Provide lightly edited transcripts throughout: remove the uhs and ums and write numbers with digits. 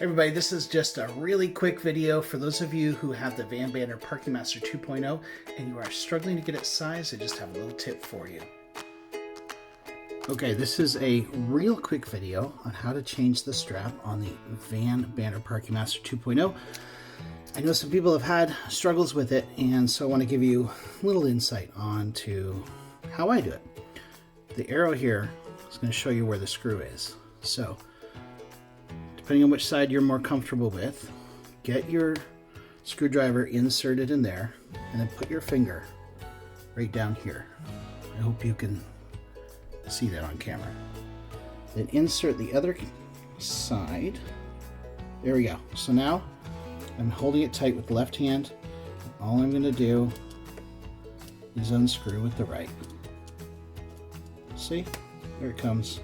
Everybody, this is just a really quick video for those of you who have the Van Banner Parking Master 2.0 and you are struggling to get it sized. I just have a little tip for you. Okay, this is a real quick video on how to change the strap on the Van Banner Parking Master 2.0. I know some people have had struggles with it, and so I want to give you a little insight onto how I do it. The arrow here is going to show you where the screw is. So, depending on which side you're more comfortable with, get your screwdriver inserted in there and then put your finger right down here. I hope you can see that on camera. Then insert the other side. There we go. So now I'm holding it tight with the left hand. All I'm going to do is unscrew with the right. See? There it comes.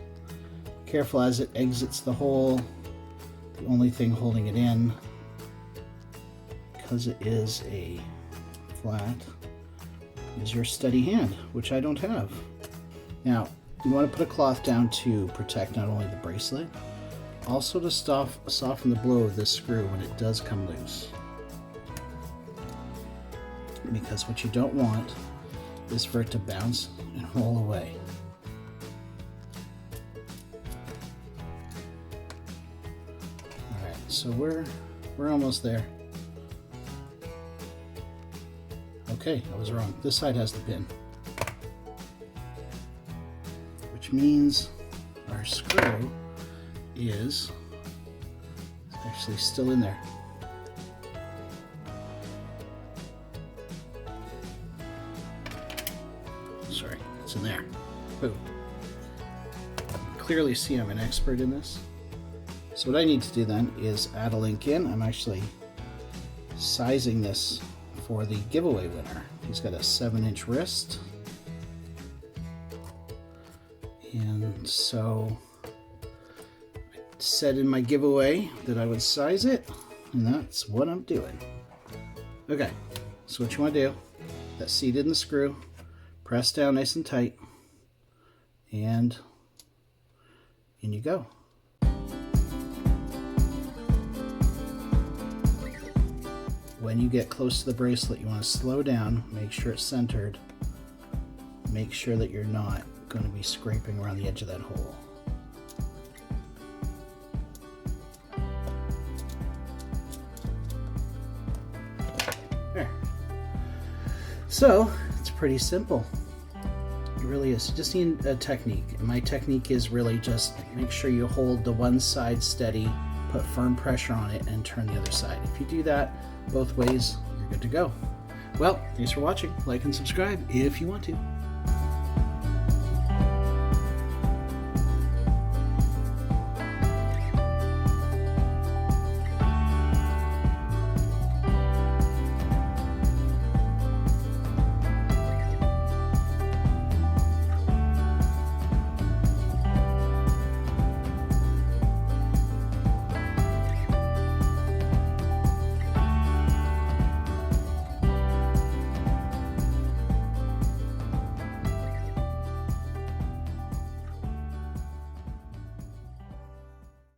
Careful as it exits the hole. The only thing holding it in, because it is a flat, is your steady hand, which I don't have. Now, you want to put a cloth down to protect not only the bracelet, also to soften the blow of this screw when it does come loose. Because what you don't want is for it to bounce and roll away. Alright, so we're almost there. Okay, I was wrong. This side has the pin, which means our screw is actually still in there. Sorry, it's in there. Boom. Clearly see I'm an expert in this. So what I need to do then is add a link in. I'm actually sizing this for the giveaway winner. He's got a 7-inch wrist. And so I said in my giveaway that I would size it, and that's what I'm doing. Okay, so what you want to do, that's seated in the screw, press down nice and tight, and in you go. When you get close to the bracelet, you want to slow down, make sure it's centered, make sure that you're not going to be scraping around the edge of that hole. There. So, it's pretty simple. It really is. You just need a technique. My technique is really just make sure you hold the one side steady, put firm pressure on it, and turn the other side. If you do that both ways, you're good to go. Well, thanks for watching. Like and subscribe if you want to.